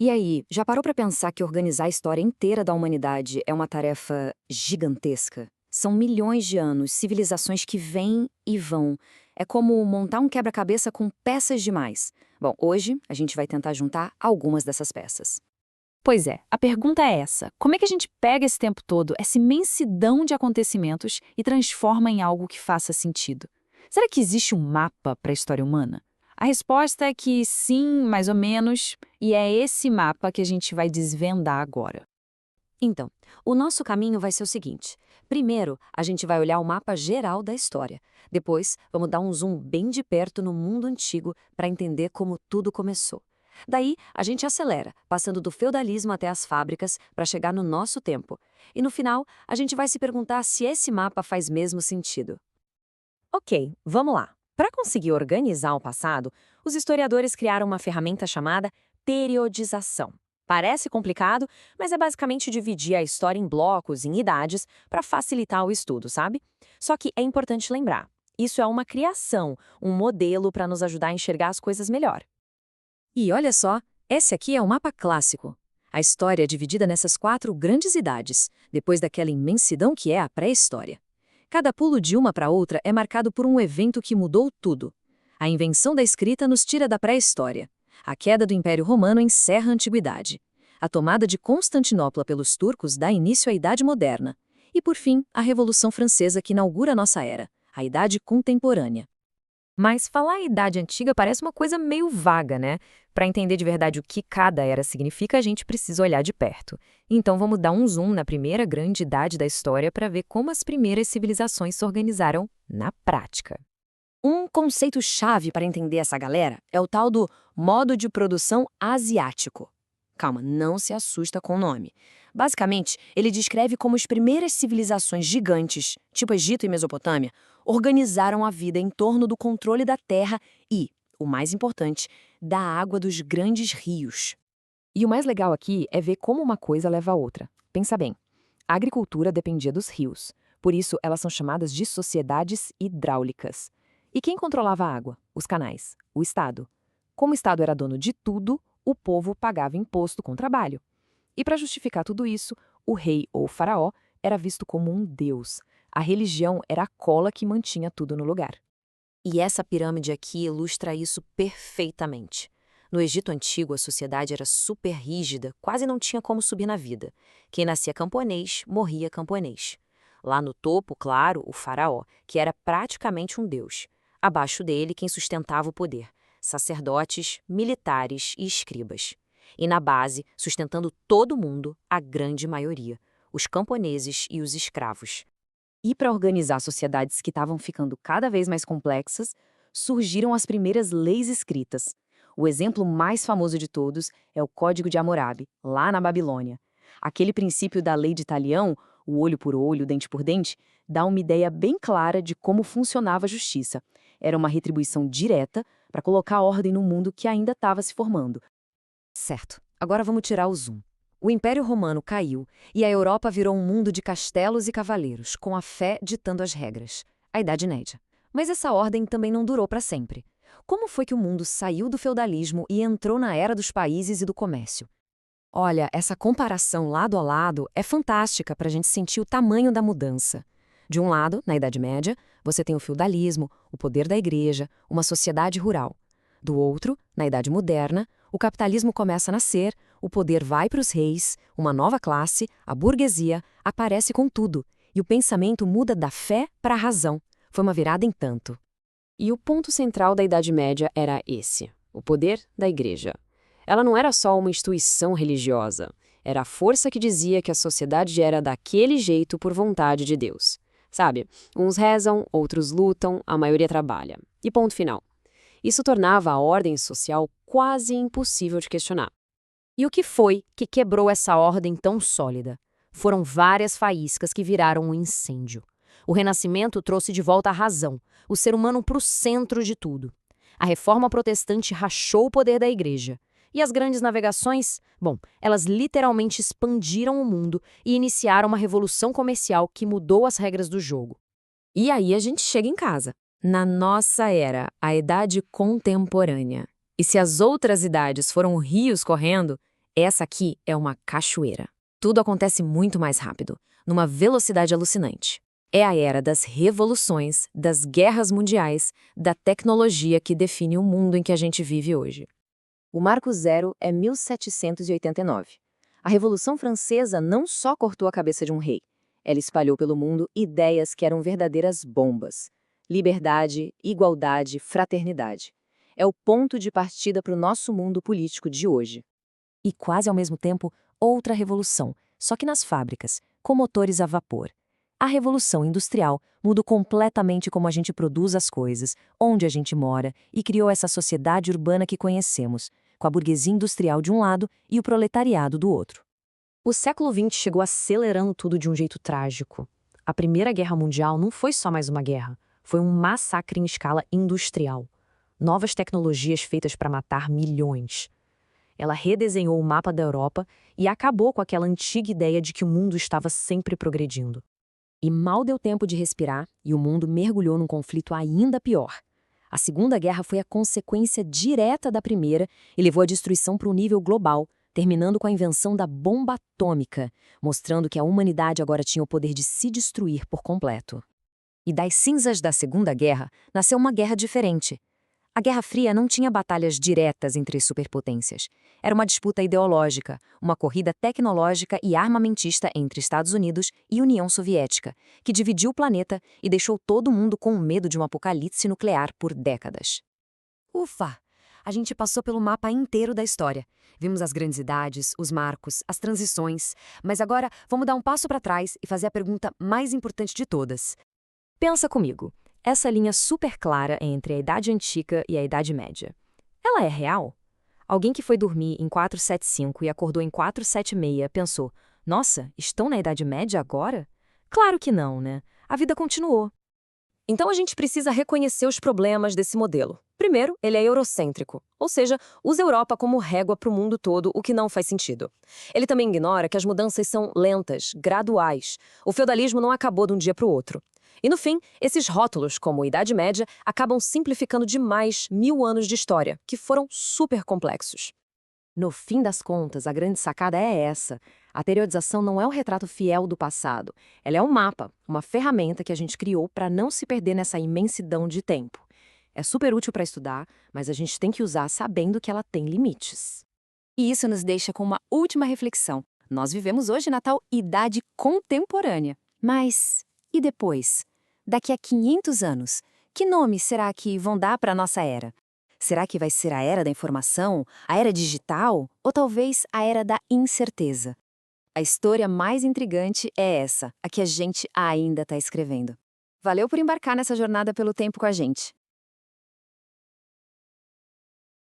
E aí, já parou para pensar que organizar a história inteira da humanidade é uma tarefa gigantesca? São milhões de anos, civilizações que vêm e vão. É como montar um quebra-cabeça com peças demais. Bom, hoje a gente vai tentar juntar algumas dessas peças. Pois é, a pergunta é essa: como é que a gente pega esse tempo todo, essa imensidão de acontecimentos e transforma em algo que faça sentido? Será que existe um mapa para a história humana? A resposta é que sim, mais ou menos, e é esse mapa que a gente vai desvendar agora. Então, o nosso caminho vai ser o seguinte: primeiro, a gente vai olhar o mapa geral da história. Depois, vamos dar um zoom bem de perto no mundo antigo para entender como tudo começou. Daí, a gente acelera, passando do feudalismo até as fábricas para chegar no nosso tempo. E no final, a gente vai se perguntar se esse mapa faz mesmo sentido. Ok, vamos lá. Para conseguir organizar o passado, os historiadores criaram uma ferramenta chamada periodização. Parece complicado, mas é basicamente dividir a história em blocos, em idades, para facilitar o estudo, sabe? Só que é importante lembrar: isso é uma criação, um modelo para nos ajudar a enxergar as coisas melhor. E olha só, esse aqui é o mapa clássico. A história é dividida nessas 4 grandes idades, depois daquela imensidão que é a pré-história. Cada pulo de uma para outra é marcado por um evento que mudou tudo. A invenção da escrita nos tira da pré-história. A queda do Império Romano encerra a Antiguidade. A tomada de Constantinopla pelos turcos dá início à Idade Moderna. E, por fim, a Revolução Francesa que inaugura a nossa era, a Idade Contemporânea. Mas falar a idade antiga parece uma coisa meio vaga, né? Para entender de verdade o que cada era significa, a gente precisa olhar de perto. Então vamos dar um zoom na primeira grande idade da história para ver como as primeiras civilizações se organizaram na prática. Um conceito-chave para entender essa galera é o tal do modo de produção asiático. Calma, não se assusta com o nome. Basicamente, ele descreve como as primeiras civilizações gigantes, tipo Egito e Mesopotâmia, organizaram a vida em torno do controle da terra e, o mais importante, da água dos grandes rios. E o mais legal aqui é ver como uma coisa leva a outra. Pensa bem, a agricultura dependia dos rios, por isso elas são chamadas de sociedades hidráulicas. E quem controlava a água? Os canais, o Estado. Como o Estado era dono de tudo, o povo pagava imposto com trabalho. E para justificar tudo isso, o rei ou faraó era visto como um deus. A religião era a cola que mantinha tudo no lugar. E essa pirâmide aqui ilustra isso perfeitamente. No Egito Antigo, a sociedade era super rígida, quase não tinha como subir na vida. Quem nascia camponês, morria camponês. Lá no topo, claro, o faraó, que era praticamente um deus. Abaixo dele, quem sustentava o poder: sacerdotes, militares e escribas. E na base, sustentando todo mundo, a grande maioria: os camponeses e os escravos. E para organizar sociedades que estavam ficando cada vez mais complexas, surgiram as primeiras leis escritas. O exemplo mais famoso de todos é o Código de Hammurabi, lá na Babilônia. Aquele princípio da lei de Talião, o olho por olho, dente por dente, dá uma ideia bem clara de como funcionava a justiça. Era uma retribuição direta para colocar ordem no mundo que ainda estava se formando. Certo, agora vamos tirar o zoom. O Império Romano caiu e a Europa virou um mundo de castelos e cavaleiros, com a fé ditando as regras. A Idade Média. Mas essa ordem também não durou para sempre. Como foi que o mundo saiu do feudalismo e entrou na era dos países e do comércio? Olha, essa comparação lado a lado é fantástica para a gente sentir o tamanho da mudança. De um lado, na Idade Média, você tem o feudalismo, o poder da igreja, uma sociedade rural. Do outro, na Idade Moderna, o capitalismo começa a nascer, o poder vai para os reis, uma nova classe, a burguesia, aparece com tudo, e o pensamento muda da fé para a razão. Foi uma virada em tanto. E o ponto central da Idade Média era esse: o poder da igreja. Ela não era só uma instituição religiosa, era a força que dizia que a sociedade era daquele jeito por vontade de Deus. Sabe, uns rezam, outros lutam, a maioria trabalha. E ponto final. Isso tornava a ordem social quase impossível de questionar. E o que foi que quebrou essa ordem tão sólida? Foram várias faíscas que viraram um incêndio. O Renascimento trouxe de volta a razão, o ser humano para o centro de tudo. A Reforma Protestante rachou o poder da Igreja. E as grandes navegações? Bom, elas literalmente expandiram o mundo e iniciaram uma revolução comercial que mudou as regras do jogo. E aí a gente chega em casa, na nossa era, a Idade Contemporânea. E se as outras idades foram rios correndo, Essa aqui é uma cachoeira. Tudo acontece muito mais rápido, numa velocidade alucinante. É a era das revoluções, das guerras mundiais, da tecnologia que define o mundo em que a gente vive hoje. O marco zero é 1789. A Revolução Francesa não só cortou a cabeça de um rei, ela espalhou pelo mundo ideias que eram verdadeiras bombas. Liberdade, igualdade, fraternidade. É o ponto de partida para o nosso mundo político de hoje. E quase ao mesmo tempo, outra revolução, só que nas fábricas, com motores a vapor. A Revolução Industrial mudou completamente como a gente produz as coisas, onde a gente mora, e criou essa sociedade urbana que conhecemos, com a burguesia industrial de um lado e o proletariado do outro. O século XX chegou acelerando tudo de um jeito trágico. A Primeira Guerra Mundial não foi só mais uma guerra, foi um massacre em escala industrial. Novas tecnologias feitas para matar milhões. Ela redesenhou o mapa da Europa e acabou com aquela antiga ideia de que o mundo estava sempre progredindo. E mal deu tempo de respirar e o mundo mergulhou num conflito ainda pior. A Segunda Guerra foi a consequência direta da Primeira e levou a destruição para um nível global, terminando com a invenção da bomba atômica, mostrando que a humanidade agora tinha o poder de se destruir por completo. E das cinzas da Segunda Guerra nasceu uma guerra diferente. A Guerra Fria não tinha batalhas diretas entre superpotências. Era uma disputa ideológica, uma corrida tecnológica e armamentista entre Estados Unidos e União Soviética, que dividiu o planeta e deixou todo mundo com medo de um apocalipse nuclear por décadas. Ufa! A gente passou pelo mapa inteiro da história. Vimos as grandes idades, os marcos, as transições, mas agora vamos dar um passo para trás e fazer a pergunta mais importante de todas. Pensa comigo. Essa linha super clara entre a Idade Antiga e a Idade Média. Ela é real? Alguém que foi dormir em 475 e acordou em 476 pensou, nossa, estão na Idade Média agora? Claro que não, né? A vida continuou. Então a gente precisa reconhecer os problemas desse modelo. Primeiro, ele é eurocêntrico, ou seja, usa a Europa como régua para o mundo todo, o que não faz sentido. Ele também ignora que as mudanças são lentas, graduais. O feudalismo não acabou de um dia para o outro. E no fim, esses rótulos, como Idade Média, acabam simplificando demais 1000 anos de história, que foram super complexos. No fim das contas, a grande sacada é essa. A periodização não é um retrato fiel do passado. Ela é um mapa, uma ferramenta que a gente criou para não se perder nessa imensidão de tempo. É super útil para estudar, mas a gente tem que usar sabendo que ela tem limites. E isso nos deixa com uma última reflexão. Nós vivemos hoje na tal idade contemporânea. Mas e depois? Daqui a 500 anos, que nome será que vão dar para a nossa era? Será que vai ser a era da informação, a era digital ou talvez a era da incerteza? A história mais intrigante é essa, a que a gente ainda está escrevendo. Valeu por embarcar nessa jornada pelo tempo com a gente.